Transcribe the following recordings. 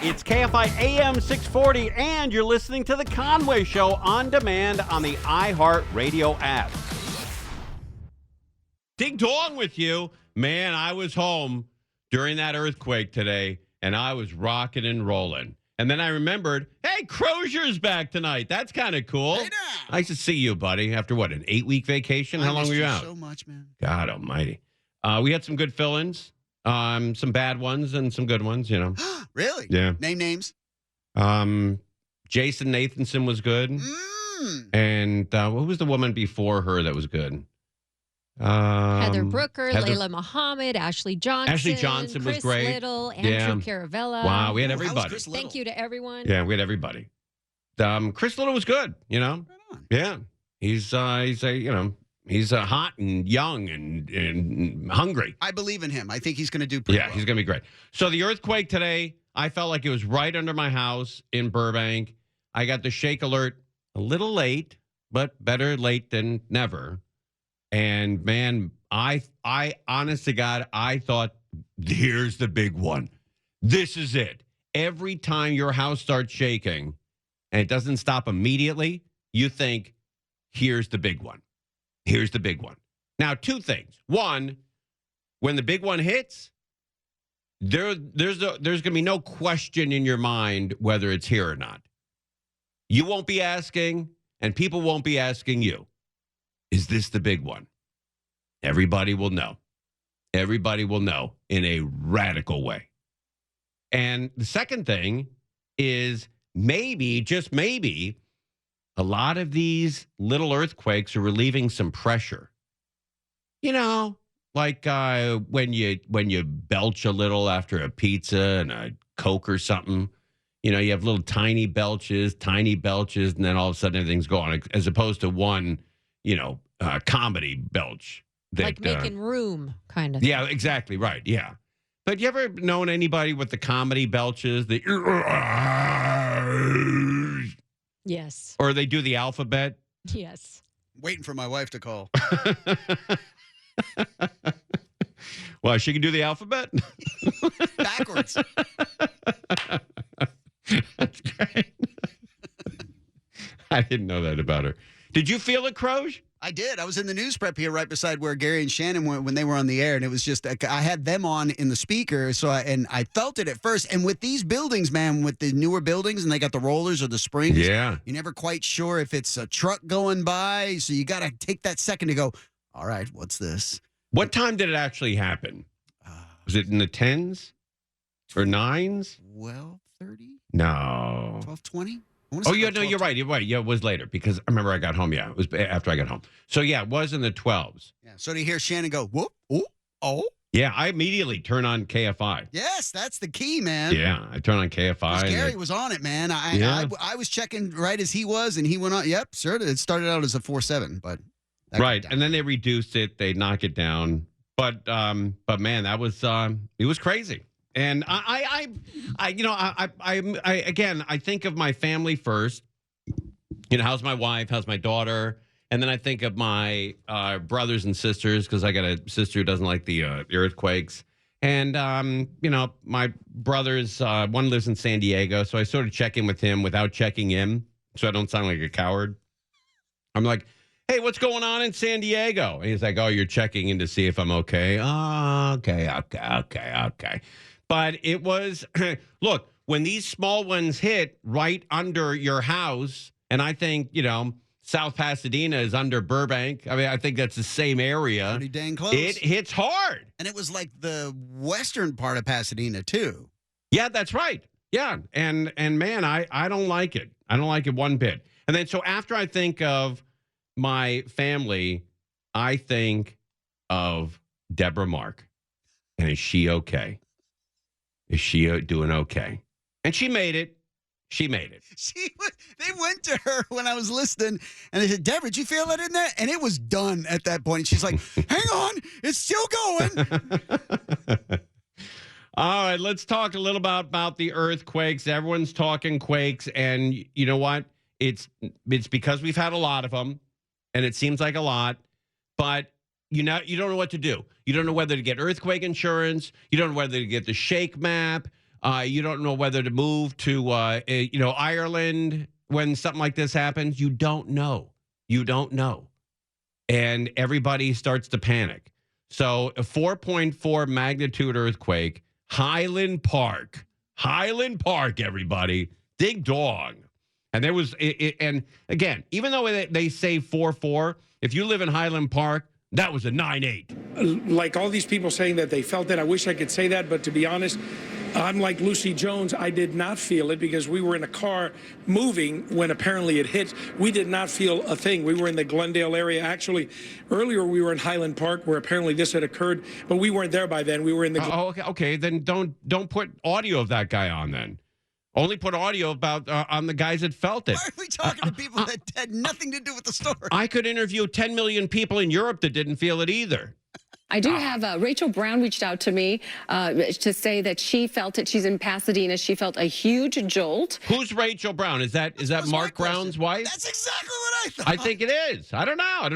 It's KFI AM 640, and you're listening to The Conway Show on demand on the iHeartRadio app. Ding dong with you. Man, I was home during that earthquake today, and I was rocking and rolling. And then I remembered, hey, Crozier's back tonight. That's kind of cool. Hey now. Nice to see you, buddy. After what, an 8-week vacation? How long were you out? So much, man. God almighty. We had some good fill-ins, some bad ones and some good ones, you know. Really? Yeah. Name names. Jason Nathanson was good. And what was the woman before her that was good? Heather Brooker, Layla Muhammad, Ashley Johnson. Ashley Johnson was Chris great. Little, Andrew Caravella. Wow, we had everybody. Thank you to everyone. Yeah, we had everybody. Chris Little was good, you know. Right on. Yeah. He's hot and young and hungry. I believe in him. I think he's going to do pretty well. He's going to be great. So the earthquake today, I felt like it was right under my house in Burbank. I got the shake alert a little late, but better late than never. And man, I honest to God, I thought, here's the big one. This is it. Every time your house starts shaking and it doesn't stop immediately, you think, here's the big one. Here's the big one. Now, two things. One, when the big one hits, there's going to be no question in your mind whether it's here or not. You won't be asking, and people won't be asking you, is this the big one? Everybody will know. Everybody will know in a radical way. And the second thing is maybe, just maybe, a lot of these little earthquakes are relieving some pressure. You know, like when you belch a little after a pizza and a Coke or something. You know, you have little tiny belches, and then all of a sudden everything's gone, as opposed to one, comedy belch. That, like making room, kind of thing. Yeah, exactly, right, yeah. But you ever known anybody with the comedy belches? Yes. Or they do the alphabet? Yes. Waiting for my wife to call. Well, she can do the alphabet? Backwards. That's great. I didn't know that about her. Did you feel it, Croge? I did. I was in the news prep here right beside where Gary and Shannon went when they were on the air, and it was just, I had them on in the speaker, and I felt it at first. And with these buildings, man, with the newer buildings, and they got the rollers or the springs, yeah, you're never quite sure if it's a truck going by, so you got to take that second to go, all right, what's this? What time did it actually happen? Was it in the 10s or 9s? 12:30? No. 12:20? Oh, yeah, no, you're right. You're right. Yeah, it was later because I remember I got home. Yeah, it was after I got home. So, yeah, it was in the 12s. Yeah. So to hear Shannon go, whoop, ooh, oh. Yeah, I immediately turn on KFI. Yes, that's the key, man. Yeah, I turn on KFI. Gary was on it, man. I was checking right as he was, and he went on. Yep, sure. It started out as a 4.7, but. Right, and then they reduced it. They knock it down. But man, that was it was crazy. And I think of my family first. You know, how's my wife? How's my daughter? And then I think of my brothers and sisters because I got a sister who doesn't like the earthquakes. And my brothers, one lives in San Diego, so I sort of check in with him without checking in, so I don't sound like a coward. I'm like, hey, what's going on in San Diego? And he's like, oh, you're checking in to see if I'm okay. Oh, okay. But it was, look, when these small ones hit right under your house, and I think, South Pasadena is under Burbank. I mean, I think that's the same area. Pretty dang close. It hits hard. And it was like the western part of Pasadena, too. Yeah, that's right. Yeah, and man, I don't like it. I don't like it one bit. And then so after I think of my family, I think of Deborah Mark. And is she okay? Is she doing okay? And she made it. She made it. They went to her when I was listening, and they said, Deborah, did you feel it in there? And it was done at that point. And she's like, hang on, it's still going. All right, let's talk a little about the earthquakes. Everyone's talking quakes, and you know what? It's because we've had a lot of them. And it seems like a lot, but you don't know what to do. You don't know whether to get earthquake insurance. You don't know whether to get the shake map. You don't know whether to move to, Ireland when something like this happens. You don't know. You don't know. And everybody starts to panic. So a 4.4 magnitude earthquake, Highland Park, everybody, big dog. And there was, and again, even though they say 4.4, if you live in Highland Park, that was a 9.8. Like all these people saying that they felt it, I wish I could say that, but to be honest, I'm like Lucy Jones. I did not feel it because we were in a car moving when apparently it hit. We did not feel a thing. We were in the Glendale area. Actually, earlier we were in Highland Park where apparently this had occurred, but we weren't there by then. We were in the. Okay. Then don't put audio of that guy on then. Only put audio about on the guys that felt it. Why are we talking to people that had nothing to do with the story? I could interview 10 million people in Europe that didn't feel it either. I do have Rachel Brown reached out to me to say that she felt it. She's in Pasadena. She felt a huge jolt. Who's Rachel Brown? Is that Mark Brown's wife? That's exactly what I thought. I think it is. I don't know. I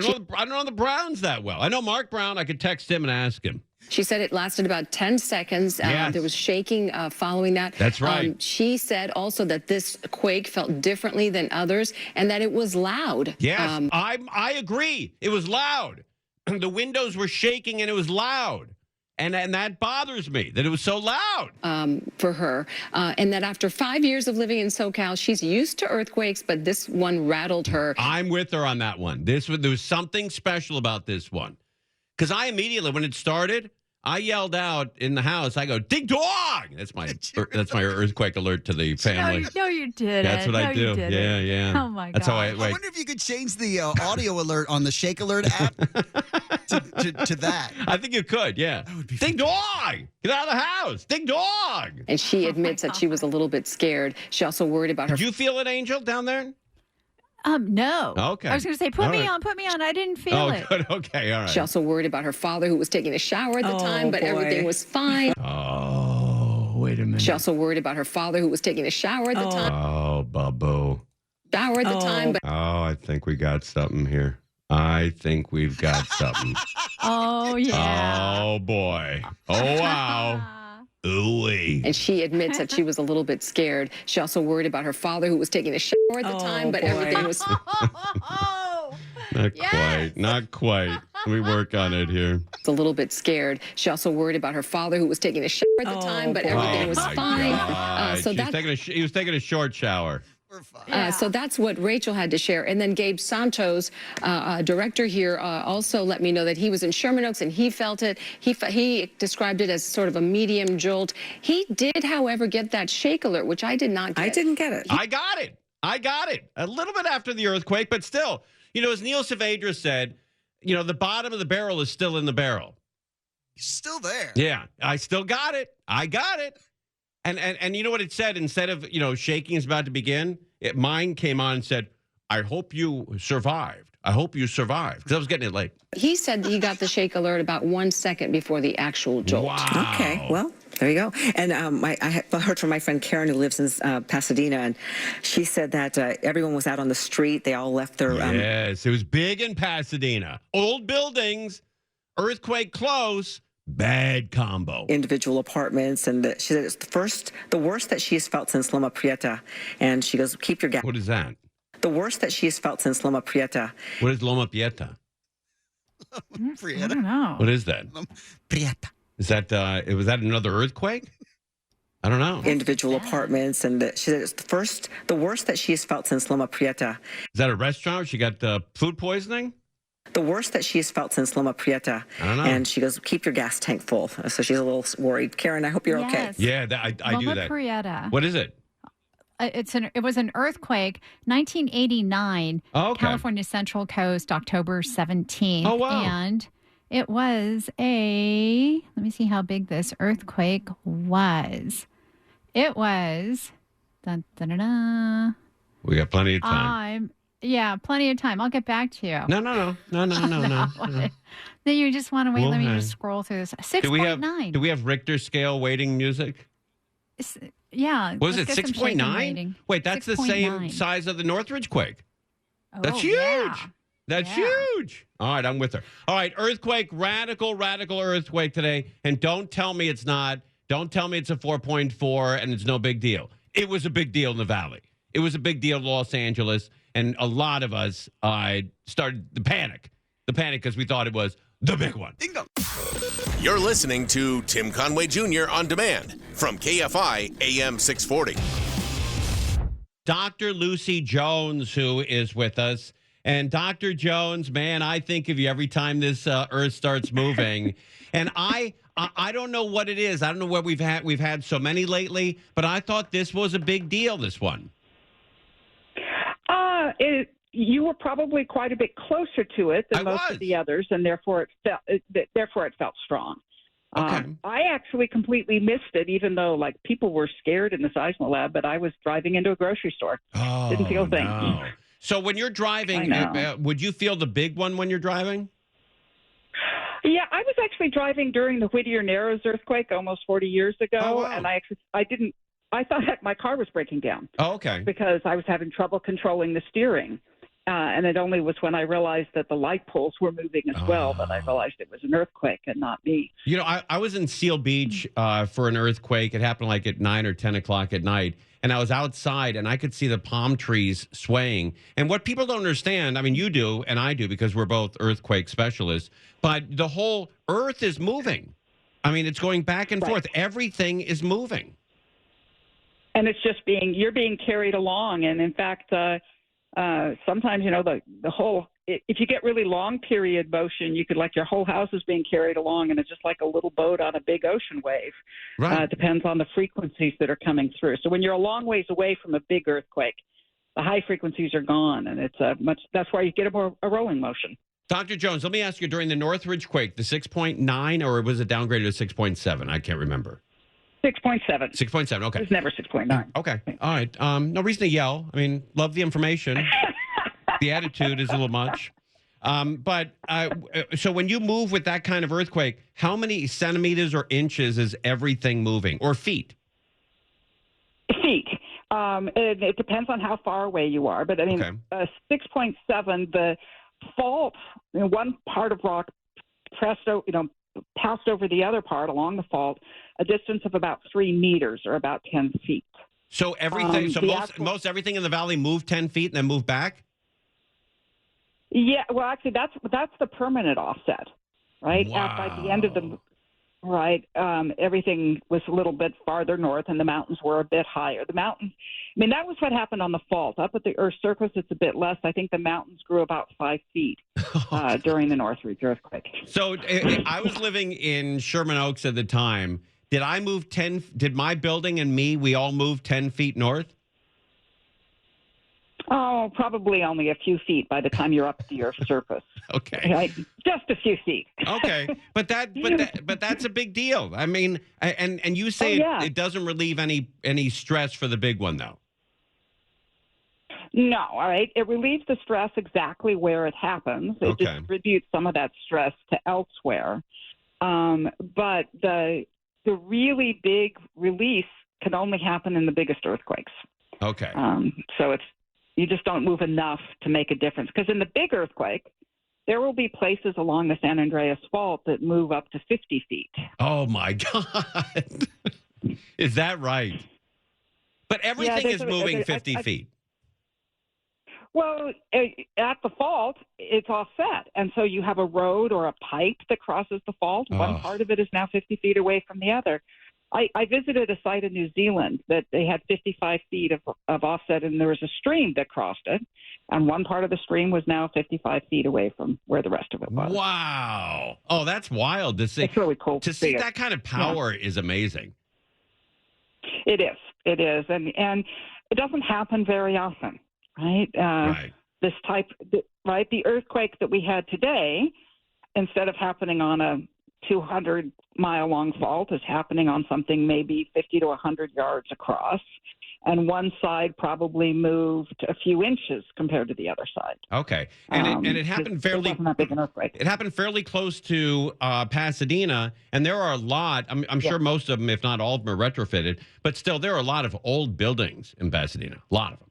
don't know the Browns that well. I know Mark Brown. I could text him and ask him. She said it lasted about 10 seconds. Yes. There was shaking following that. That's right. She said also that this quake felt differently than others and that it was loud. Yes, I agree. It was loud. The windows were shaking and it was loud. And that bothers me, that it was so loud. For her. And that after 5 years of living in SoCal, she's used to earthquakes, but this one rattled her. I'm with her on that one. There was something special about this one. Because I immediately, when it started, I yelled out in the house. I go, "Dig dog!" That's my earthquake alert to the family. No, you didn't. That's what I do. You didn't. Yeah. Oh my God. That's how I wonder if you could change the audio alert on the Shake Alert app to that. I think you could. Yeah. Dig dog! Get out of the house! Dig dog! And she admits that she was a little bit scared. She also worried about her. Did you feel it, Angel, down there? No. Okay. I was going to say, put me on. I didn't feel it. Oh, good. Okay. All right. She also worried about her father, who was taking a shower at the time, but everything was fine. Oh, wait a minute. She also worried about her father, who was taking a shower at the time. Oh, Bubbo. Shower at the time, but I think we got something here. I think we've got something. Oh, yeah. Oh, boy. Oh, wow. Ooh-wee. and she admits that she was a little bit scared. She also worried about her father, who was taking a shower at the time, but everything was. Not quite. We work on it here. A little bit scared. She also worried about her father, who was taking a shower at the time, but everything was fine. So he was taking a short shower. So that's what Rachel had to share. And then Gabe Santos, director here, also let me know that he was in Sherman Oaks and he felt it. He described it as sort of a medium jolt. He did, however, get that shake alert, which I did not get. I didn't get it. I got it. A little bit after the earthquake, but still, as Neil Saavedra said, the bottom of the barrel is still in the barrel. He's still there. Yeah, I still got it. I got it. And you know what it said? Instead of, shaking is about to begin, mine came on and said, "I hope you survived. I hope you survived." Because I was getting it late. He said he got the shake alert about 1 second before the actual jolt. Wow. Okay, well, there you go. And I heard from my friend Karen, who lives in Pasadena, and she said that everyone was out on the street. They all left their... Yes, it was big in Pasadena. Old buildings, earthquake close, bad combo. Individual apartments, and she said it's the worst that she has felt since Loma Prieta. And she goes, "Keep your gas." What is that? The worst that she has felt since Loma Prieta. What is Loma Prieta? I don't know. What is that? Prieta. Is that was that another earthquake? I don't know. Individual apartments, and she said it's the worst that she has felt since Loma Prieta. Is that a restaurant? She got food poisoning? The worst that she has felt since Loma Prieta. I don't know. And she goes, "Keep your gas tank full." So she's a little worried. Karen, I hope you're okay. Yeah, I do that. Prieta. What is it? It was an earthquake, 1989, Okay. California Central Coast, October 17th. Oh, wow. And it was let me see how big this earthquake was. It was, dun, dun, dun, dun. We got plenty of time. Yeah, plenty of time. I'll get back to you. No. Then you just want to wait. Let me Okay. just scroll through this. 6.9. Do we have Richter scale waiting music? Yeah. Was it let's get some shaking 6.9? rating. Wait, that's the same 6.9. size of the Northridge quake. That's Oh, huge. yeah. That's Yeah. huge. All right, I'm with her. All right, earthquake, radical earthquake today. And don't tell me it's not Don't tell me it's a 4.4 and it's no big deal. It was a big deal in the Valley. It was a big deal in Los Angeles, and a lot of us started the panic because we thought it was the big one. Bingo. You're listening to Tim Conway Jr. On Demand from KFI AM 640. Dr. Lucy Jones, who is with us. And Dr. Jones, man, I think of you every time this Earth starts moving. And I don't know what it is. I don't know what we've had so many lately, but I thought this was a big deal, this one. You were probably quite a bit closer to it than most of the others, and therefore it felt strong. Okay. I actually completely missed it, even though like people were scared in the seismo lab. But I was driving into a grocery store. Didn't feel a thing. No. So when you're driving, would you feel the big one when you're driving? Yeah, I was actually driving during the Whittier Narrows earthquake almost 40 years ago, Oh, wow. and I thought my car was breaking down. Oh, okay. Because I was having trouble controlling the steering. And it only was when I realized that the light poles were moving as well that I realized it was an earthquake and not me. You know, I was in Seal Beach for an earthquake. It happened like at 9 or 10 o'clock at night. And I was outside and I could see the palm trees swaying. And what people don't understand, I mean, you do and I do because we're both earthquake specialists, but the whole Earth is moving. I mean, it's going back and forth. Everything is moving. And it's just you're being carried along. And in fact, sometimes, you know, the whole, if you get really long period motion, you could like your whole house is being carried along and it's just like a little boat on a big ocean wave. Right. Depends on the frequencies that are coming through. So when you're a long ways away from a big earthquake, the high frequencies are gone and it's that's why you get a rolling motion. Dr. Jones, let me ask you, during the Northridge quake, the 6.9 or was it downgraded to 6.7? I can't remember. 6.7. 6.7, okay. It was never 6.9. Okay, all right. No reason to yell. I mean, love the information. The attitude is a little much. But so when you move with that kind of earthquake, how many centimeters or inches is everything moving, or feet? Feet. It depends on how far away you are. But I mean, 6.7, the fault, one part of rock passed over the other part along the fault, a distance of about 3 meters or about 10 feet. So everything, most everything in the valley moved 10 feet and then moved back? Yeah, well, actually, that's the permanent offset, right? Wow. By the end of the everything was a little bit farther north, and the mountains were a bit higher. The mountains, I mean, that was what happened on the fault. Up at the Earth's surface, it's a bit less. I think the mountains grew about 5 feet during the Northridge earthquake. So I was living in Sherman Oaks at the time. Did I move 10? Did my building and we all move 10 feet north? Oh, probably only a few feet by the time you're up at the Earth's surface. Okay, right? Just a few feet. Okay, but that's a big deal. I mean, and you say it doesn't relieve any stress for the big one, though. No, all right. It relieves the stress exactly where it happens. It distributes some of that stress to elsewhere. But the really big release can only happen in the biggest earthquakes. Okay. So you just don't move enough to make a difference. Because in the big earthquake, there will be places along the San Andreas Fault that move up to 50 feet. Oh, my God. Is that right? But everything is moving 50 feet. Well, at the fault, it's offset. And so you have a road or a pipe that crosses the fault. One part of it is now 50 feet away from the other. I visited a site in New Zealand that they had 55 feet of offset, and there was a stream that crossed it. And one part of the stream was now 55 feet away from where the rest of it was. Wow. Oh, that's wild to see. It's really cool to see that kind of power is amazing. It is. It is. And it doesn't happen very often, right? Right. This type, right? The earthquake that we had today, instead of happening on a 200-mile-long fault, is happening on something maybe 50 to 100 yards across, and one side probably moved a few inches compared to the other side. Okay, and it happened fairly. It wasn't that big an earthquake. It happened fairly close to Pasadena, and there are a lot. I'm sure most of them, if not all of them, are retrofitted, but still, there are a lot of old buildings in Pasadena. A lot of them.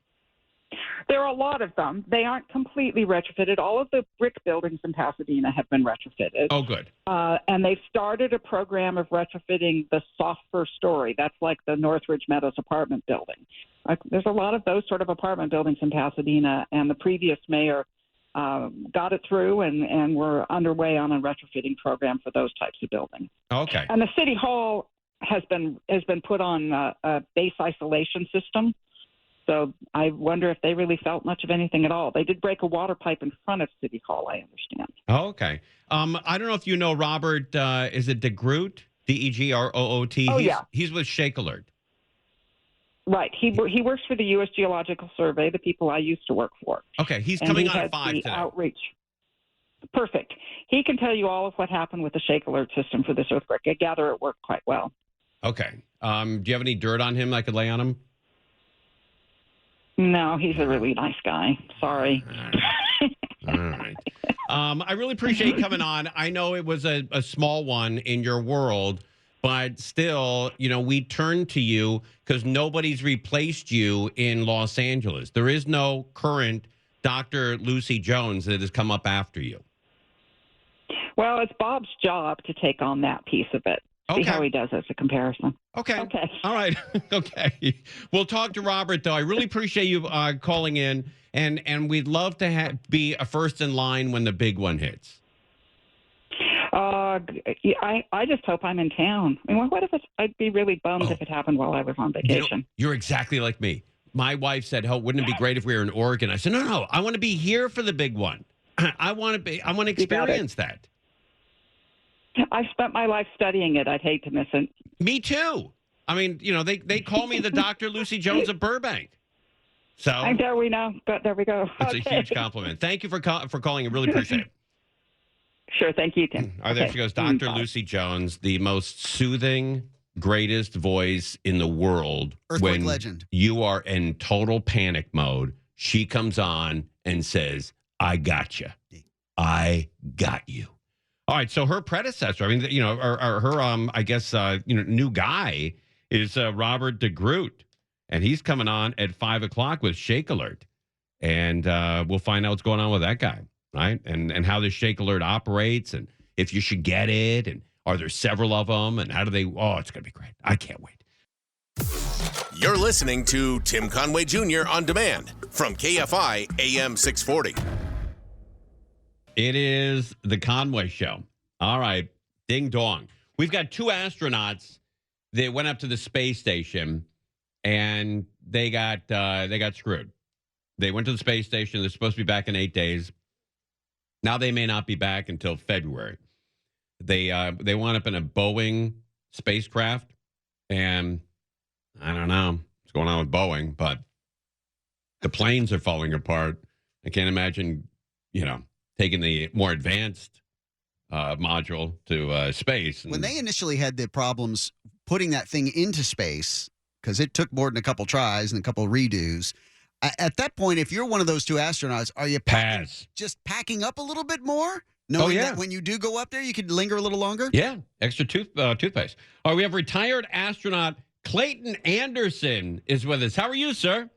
There are a lot of them. They aren't completely retrofitted. All of the brick buildings in Pasadena have been retrofitted. Oh, good. And they've started a program of retrofitting the soft first story. That's like the Northridge Meadows apartment building. There's a lot of those sort of apartment buildings in Pasadena, and the previous mayor got it through, and we're underway on a retrofitting program for those types of buildings. Okay. And the city hall has been put on a base isolation system. So I wonder if they really felt much of anything at all. They did break a water pipe in front of City Hall, I understand. Okay. I don't know if you know Robert, is it DeGroot? DeGroot? Oh, yeah. He's with Shake Alert. Right. He works for the U.S. Geological Survey, the people I used to work for. Okay. He's And coming he on at has 5 the today. outreach. Perfect. He can tell you all of what happened with the Shake Alert system for this earthquake. I gather it worked quite well. Okay. Do you have any dirt on him I could lay on him? No, he's a really nice guy. Sorry. All right. I really appreciate you coming on. I know it was a small one in your world, but still, we turn to you because nobody's replaced you in Los Angeles. There is no current Dr. Lucy Jones that has come up after you. Well, it's Bob's job to take on that piece of it. See how he does as a comparison. Okay. Okay. All right. Okay. We'll talk to Robert, though. I really appreciate you calling in, and we'd love to be a first in line when the big one hits. I just hope I'm in town. I mean, what if I'd be really bummed if it happened while I was on vacation. You're exactly like me. My wife said, "Oh, wouldn't it be great if we were in Oregon?" I said, "No, I want to be here for the big one. I want to experience that." I've spent my life studying it. I'd hate to miss it. Me too. I mean, they call me the Dr. Lucy Jones of Burbank. So And there we know. There we go. It's a huge compliment. Thank you for calling. I really appreciate it. Sure. Thank you, Tim. There she goes. Dr. Lucy Jones, the most soothing, greatest voice in the world. Earthquake legend. You are in total panic mode. She comes on and says, "I got you. I got you." All right, so her predecessor, I mean, her I guess, new guy is Robert DeGroot, and he's coming on at 5 o'clock with Shake Alert, and we'll find out what's going on with that guy, right? And how the Shake Alert operates, and if you should get it, and are there several of them, and how do they? Oh, it's going to be great. I can't wait. You're listening to Tim Conway Jr. on demand from KFI AM 640. It is the Conway Show. All right, ding dong. We've got 2 astronauts that went up to the space station, and they got screwed. They went to the space station. They're supposed to be back in 8 days. Now they may not be back until February. They wound up in a Boeing spacecraft, and I don't know what's going on with Boeing, but the planes are falling apart. I can't imagine, taking the more advanced module to space. When they initially had the problems putting that thing into space, because it took more than a couple tries and a couple redos, at that point, if you're one of those 2 astronauts, are you just packing up a little bit more? Knowing that when you do go up there, you could linger a little longer? Yeah, extra toothpaste. All right, we have retired astronaut Clayton Anderson is with us. How are you, sir?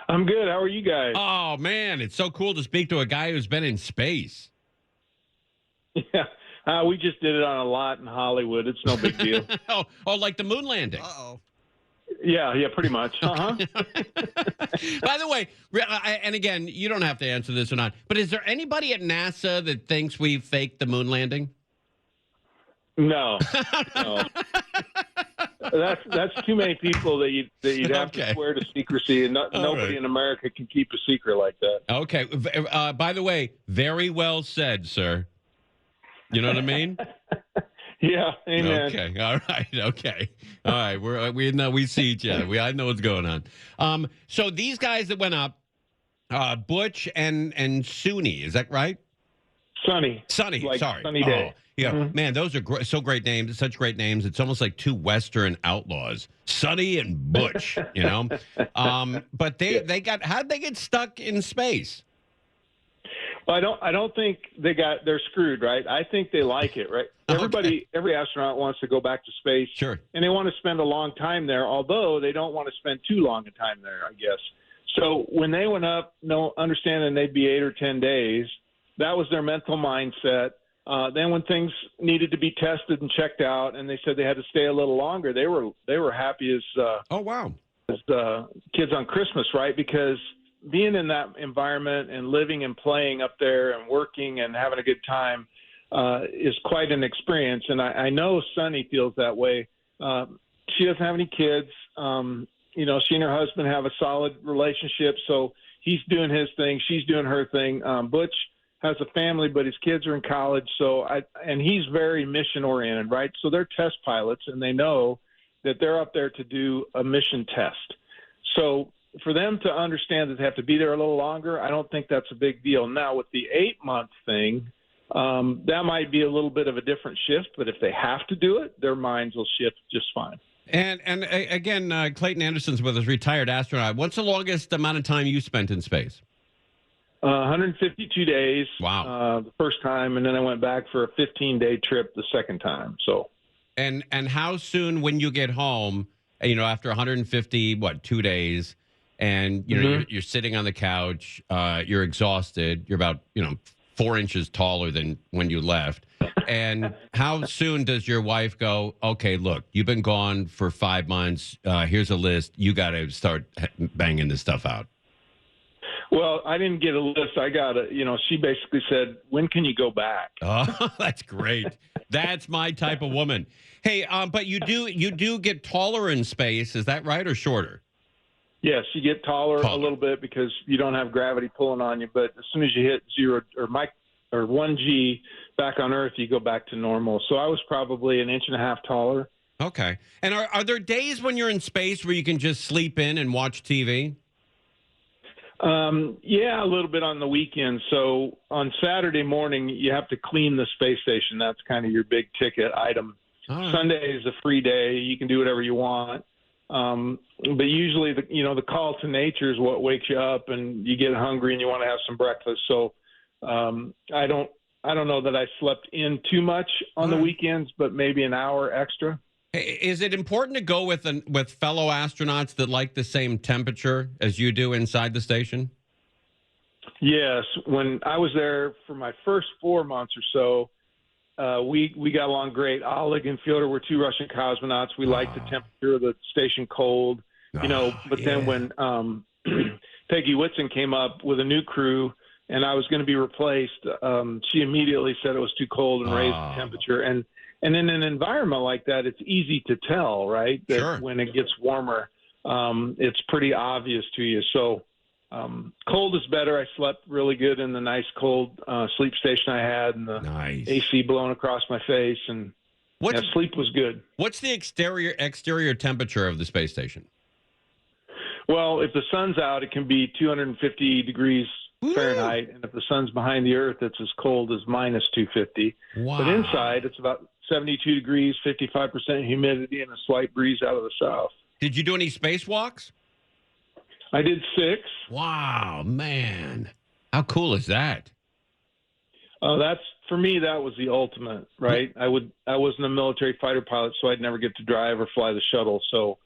I'm good. How are you guys? Oh, man, it's so cool to speak to a guy who's been in space. Yeah, we just did it on a lot in Hollywood. It's no big deal. oh, like the moon landing. Uh-oh. Yeah, pretty much. Uh-huh. By the way, and again, you don't have to answer this or not, but is there anybody at NASA that thinks we faked the moon landing? No. That's too many people that you'd have to swear to secrecy, and nobody in America can keep a secret like that. Okay. By the way, very well said, sir. You know what I mean? Yeah. Amen. Okay. All right. Okay. All right. We see each other. I know what's going on. So these guys that went up, Butch and Suni, is that right? Sunny. Sorry. Sunny Day. Yeah, man, those are so great names. Such great names. It's almost like 2 Western outlaws, Sonny and Butch. But how'd they get stuck in space? Well, I don't think they're screwed, right? I think they like it, right? Every astronaut wants to go back to space. Sure. And they want to spend a long time there, although they don't want to spend too long a time there, I guess. So when they went up, understanding they'd be 8 or 10 days, that was their mental mindset. Then when things needed to be tested and checked out, and they said they had to stay a little longer, they were happy as oh wow, as kids on Christmas, right? Because being in that environment and living and playing up there and working and having a good time is quite an experience. And I know Suni feels that way. She doesn't have any kids. She and her husband have a solid relationship, so he's doing his thing, she's doing her thing. Butch has a family, but his kids are in college, and he's very mission oriented, right? So they're test pilots, and they know that they're up there to do a mission test. So for them to understand that they have to be there a little longer, I don't think that's a big deal. Now, with the 8-month thing, that might be a little bit of a different shift, but if they have to do it, their minds will shift just fine. And again, Clayton Anderson's with us, retired astronaut. What's the longest amount of time you spent in space? 152 days. Wow. The first time, and then I went back for a 15-day trip the second time. So. And how soon when you get home, after 150, 2 days, and you're sitting on the couch, you're exhausted, you're about 4 inches taller than when you left. And how soon does your wife go, okay, look, you've been gone for 5 months. Here's a list. You got to start banging this stuff out. Well, I didn't get a list. I got she basically said, when can you go back? Oh, that's great. That's my type of woman. Hey, but you do get taller in space. Is that right, or shorter? Yes, you get taller a little bit because you don't have gravity pulling on you. But as soon as you hit 0 or 1G back on Earth, you go back to normal. So I was probably 1.5 inches taller. Okay. And are there days when you're in space where you can just sleep in and watch TV? Yeah, a little bit on the weekend. So on Saturday morning, you have to clean the space station. That's kind of your big ticket item. Sunday is a free day. You can do whatever you want. But usually the call to nature is what wakes you up and you get hungry and you want to have some breakfast. So, I don't know that I slept in too much on the weekends, but maybe an hour extra. Is it important to go with fellow astronauts that like the same temperature as you do inside the station? Yes. When I was there for my first 4 months or so, we got along great. Oleg and Fyodor were 2 Russian cosmonauts. We liked the temperature of the station cold, Then when Peggy Whitson came up with a new crew and I was going to be replaced, she immediately said it was too cold and raised the temperature. And in an environment like that, it's easy to tell, right? That when it gets warmer, it's pretty obvious to you. So cold is better. I slept really good in the nice cold sleep station I had, and the AC blowing across my face, and sleep was good. What's the exterior temperature of the space station? Well, if the sun's out, it can be 250 degrees Fahrenheit, and if the sun's behind the Earth, it's as cold as minus 250. Wow. But inside, it's about 72 degrees, 55% humidity, and a slight breeze out of the south. Did you do any spacewalks? I did 6. Wow, man. How cool is that? For me, that was the ultimate, right? I wasn't a military fighter pilot, so I'd never get to drive or fly the shuttle. So,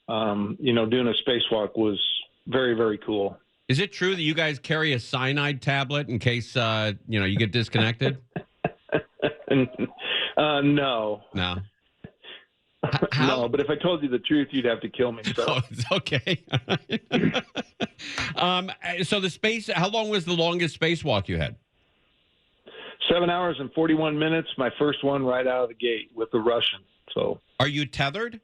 doing a spacewalk was very, very cool. Is it true that you guys carry a cyanide tablet in case, you get disconnected? No. No. No, but if I told you the truth, you'd have to kill me. So. Oh, it's okay. So how long was the longest spacewalk you had? 7 hours and 41 minutes. My first one right out of the gate with the Russian. So. Are you tethered?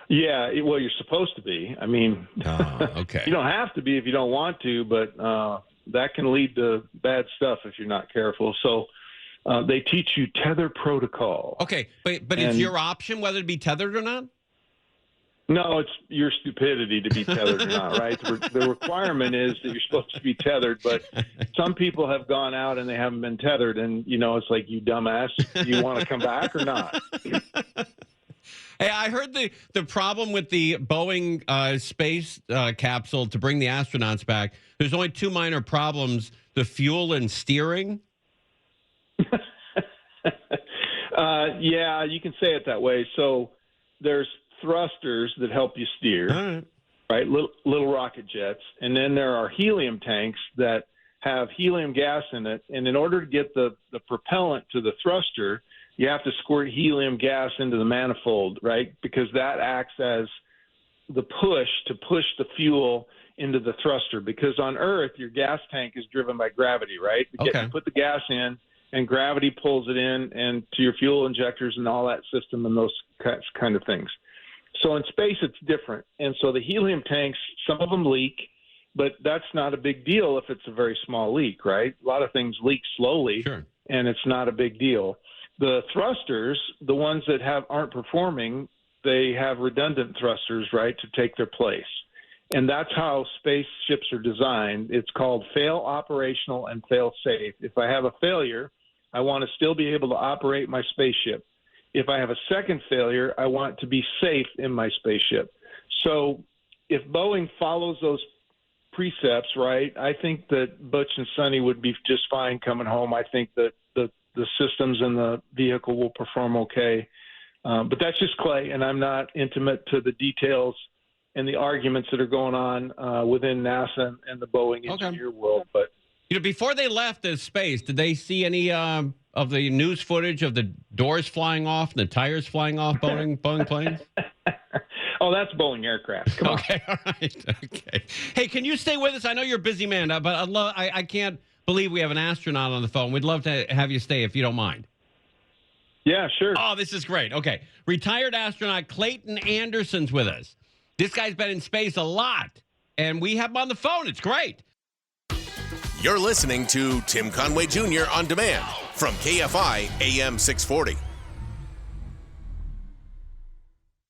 Yeah, well, you're supposed to be. I mean, okay. You don't have to be if you don't want to, but that can lead to bad stuff if you're not careful. So they teach you tether protocol. Okay, but it's your option whether to be tethered or not? No, it's your stupidity to be tethered or not, right? The requirement is that you're supposed to be tethered, but some people have gone out and they haven't been tethered, and, it's like, you dumbass, do you want to come back or not? Hey, I heard the problem with the Boeing space capsule to bring the astronauts back, there's only 2 minor problems, the fuel and steering. Yeah, you can say it that way. So there's thrusters that help you steer. All right. right? Little rocket jets. And then there are helium tanks that have helium gas in it. And in order to get the propellant to the thruster, you have to squirt helium gas into the manifold, right? Because that acts as the push to push the fuel into the thruster. Because on Earth, your gas tank is driven by gravity, right? You put the gas in, and gravity pulls it in and to your fuel injectors and all that system and those kind of things. So in space, it's different. And so the helium tanks, some of them leak, but that's not a big deal if it's a very small leak, right? A lot of things leak slowly, and it's not a big deal. The thrusters, the ones that aren't performing, they have redundant thrusters, right, to take their place. And that's how spaceships are designed. It's called fail operational and fail safe. If I have a failure, I want to still be able to operate my spaceship. If I have a second failure, I want to be safe in my spaceship. So if Boeing follows those precepts, right, I think that Butch and Suni would be just fine coming home. I think that the systems in the vehicle will perform okay. But that's just Clay, and I'm not intimate to the details and the arguments that are going on within NASA and the Boeing engineer world. But before they left the space, did they see any of the news footage of the doors flying off and the tires flying off Boeing planes? Oh, that's Boeing aircraft. Come on. Okay, all right. Okay. Hey, can you stay with us? I know you're a busy man, but I can't believe we have an astronaut on the phone. We'd love to have you stay if you don't mind. Yeah, sure. Oh, this is great. Okay. Retired astronaut Clayton Anderson's with us. This guy's been in space a lot, and we have him on the phone. It's great. You're listening to Tim Conway Jr. on demand from KFI AM 640.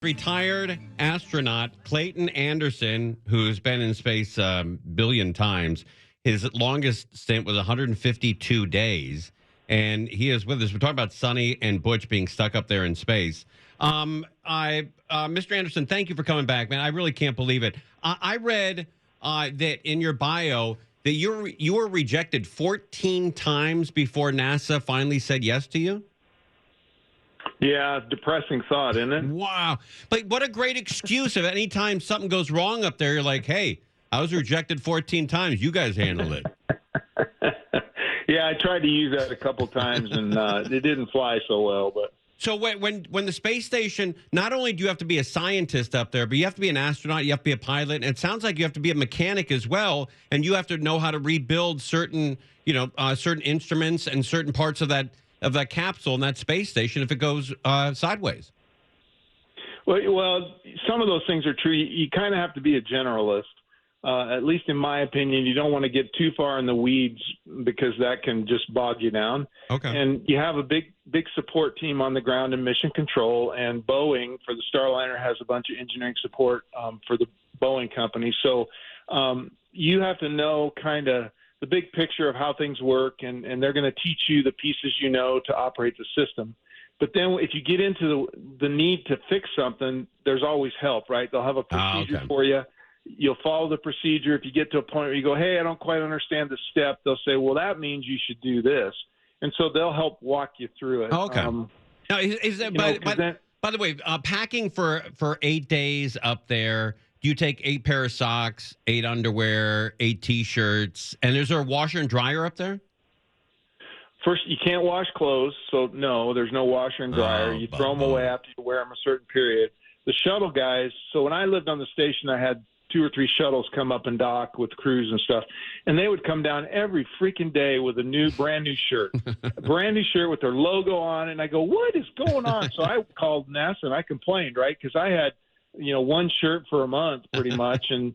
Retired astronaut Clayton Anderson, who's been in space a billion times. His longest stint was 152 days, and he is with us. We're talking about Suni and Butch being stuck up there in space. Mr. Anderson, thank you for coming back, man. I really can't believe it. I read that in your bio that you were rejected 14 times before NASA finally said yes to you. Yeah, depressing thought, isn't it? Wow. But what a great excuse. If any time something goes wrong up there, you're like, hey, I was rejected 14 times. You guys handled it. Yeah, I tried to use that a couple times, and it didn't fly so well. But so when the space station, not only do you have to be a scientist up there, but you have to be an astronaut, you have to be a pilot, and it sounds like you have to be a mechanic as well, and you have to know how to rebuild certain instruments and certain parts of that capsule and that space station if it goes sideways. Well, some of those things are true. You kind of have to be a generalist. At least in my opinion, you don't want to get too far in the weeds because that can just bog you down. Okay. And you have a big support team on the ground in mission control, and Boeing for the Starliner has a bunch of engineering support for the Boeing company. So you have to know kind of the big picture of how things work, and they're going to teach you the pieces to operate the system. But then if you get into the need to fix something, there's always help, right? They'll have a procedure for you. You'll follow the procedure. If you get to a point where you go, hey, I don't quite understand the step, they'll say, well, that means you should do this. And so they'll help walk you through it. Okay. Now, by the way, packing for 8 days up there, do you take 8 pair of socks, 8 underwear, 8 T-shirts, and is there a washer and dryer up there? First, you can't wash clothes, so no, there's no washer and dryer. You throw them away after you wear them a certain period. The shuttle guys, so when I lived on the station, I had 2 or 3 shuttles come up and dock with crews and stuff, and they would come down every freaking day with a brand new shirt, with their logo on it, and I go, what is going on? So I called NASA and I complained, right, because I had, one shirt for a month pretty much, and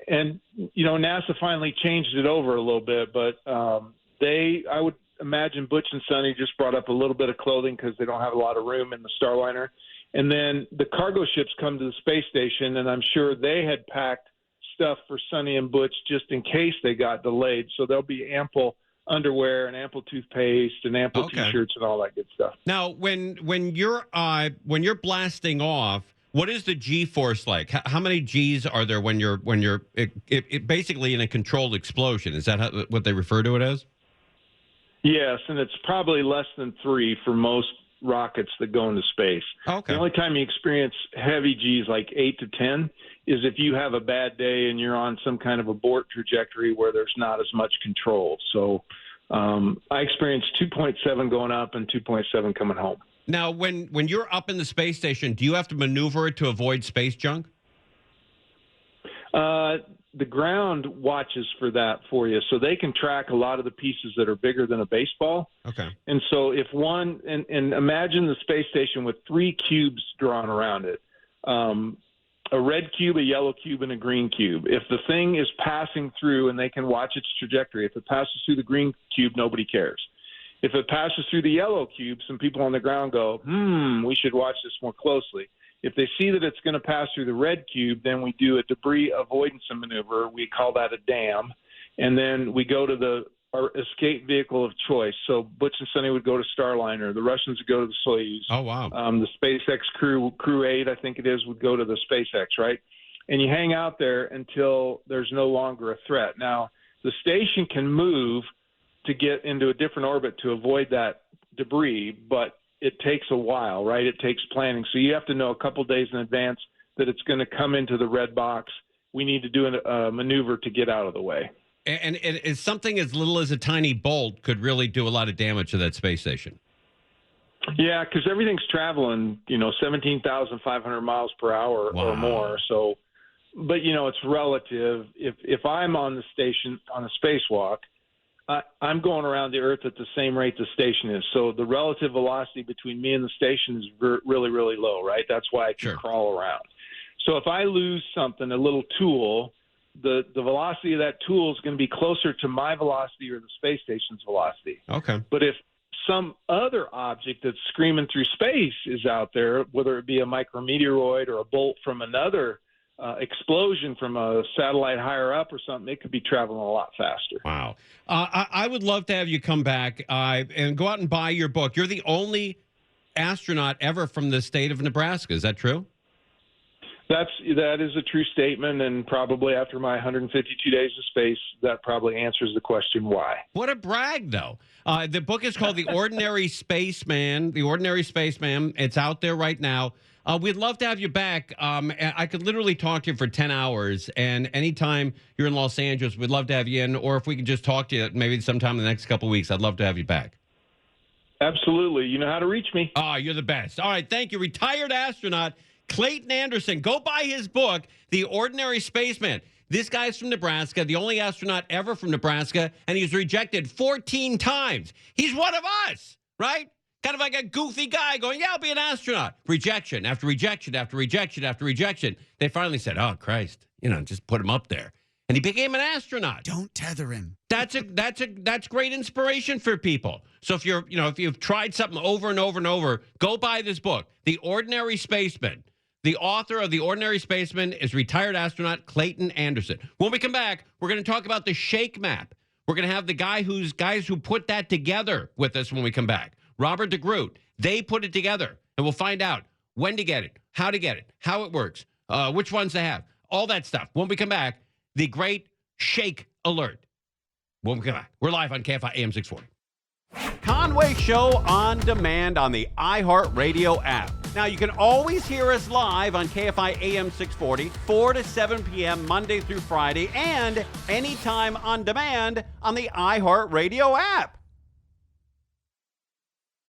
NASA finally changed it over a little bit, but I would imagine Butch and Suni just brought up a little bit of clothing because they don't have a lot of room in the Starliner. And then the cargo ships come to the space station, and I'm sure they had packed stuff for Suni and Butch just in case they got delayed. So there'll be ample underwear and ample toothpaste and ample T-shirts and all that good stuff. Now, when you're blasting off, what is the G-force like? How many Gs are there when you're basically in a controlled explosion? Is that what they refer to it as? Yes, and it's probably less than 3 for most rockets that go into space. Okay. The only time you experience heavy G's like 8 to 10 is if you have a bad day and you're on some kind of abort trajectory where there's not as much control. So I experienced 2.7 going up and 2.7 coming home. Now, when you're up in the space station, do you have to maneuver it to avoid space junk? The ground watches for that for you, so they can track a lot of the pieces that are bigger than a baseball. Okay. And so if one, and imagine the space station with 3 cubes drawn around it, a red cube, a yellow cube, and a green cube. If the thing is passing through and they can watch its trajectory, if it passes through the green cube, nobody cares. If it passes through the yellow cube, some people on the ground go, we should watch this more closely. If they see that it's going to pass through the red cube, then we do a debris avoidance maneuver. We call that a dam. And then we go to our escape vehicle of choice. So Butch and Suni would go to Starliner. The Russians would go to the Soyuz. Oh, wow. The SpaceX crew 8, I think it is, would go to the SpaceX, right? And you hang out there until there's no longer a threat. Now, the station can move to get into a different orbit to avoid that debris, but it takes a while, right? It takes planning. So you have to know a couple days in advance that it's going to come into the red box. We need to do a maneuver to get out of the way. And it's something as little as a tiny bolt could really do a lot of damage to that space station. Yeah, because everything's traveling, 17,500 miles per hour Wow. or more. So, but, it's relative. If I'm on the station on a spacewalk, I'm going around the Earth at the same rate the station is. So the relative velocity between me and the station is really, really low, right? That's why I can crawl around. So if I lose something, a little tool, the velocity of that tool is going to be closer to my velocity or the space station's velocity. Okay. But if some other object that's screaming through space is out there, whether it be a micrometeoroid or a bolt from another explosion from a satellite higher up or something, it could be traveling a lot faster. Wow. I would love to have you come back and go out and buy your book. You're the only astronaut ever from the state of Nebraska. Is that true? That is a true statement, and probably after my 152 days of space, that probably answers the question why. What a brag, though. The book is called The Ordinary Spaceman. The Ordinary Spaceman. It's out there right now. We'd love to have you back. I could literally talk to you for 10 hours, and anytime you're in Los Angeles, we'd love to have you in, or if we could just talk to you maybe sometime in the next couple of weeks, I'd love to have you back. Absolutely. You know how to reach me. Oh, you're the best. All right, thank you. Retired astronaut Clayton Anderson. Go buy his book, The Ordinary Spaceman. This guy's from Nebraska, the only astronaut ever from Nebraska, and he's rejected 14 times. He's one of us, right? Kind of like a goofy guy going, yeah, I'll be an astronaut. Rejection after rejection after rejection after rejection. They finally said, oh, Christ, just put him up there. And he became an astronaut. Don't tether him. That's great inspiration for people. So if you've tried something over and over and over, go buy this book, The Ordinary Spaceman. The author of The Ordinary Spaceman is retired astronaut Clayton Anderson. When we come back, we're going to talk about the shake map. We're going to have the guys who put that together with us when we come back. Robert DeGroot. They put it together, and we'll find out when to get it, how it works, which ones to have, all that stuff. When we come back, the great shake alert. When we come back, we're live on KFI AM 640. Conway Show on demand on the iHeartRadio app. Now, you can always hear us live on KFI AM 640, 4 to 7 p.m. Monday through Friday, and anytime on demand on the iHeartRadio app.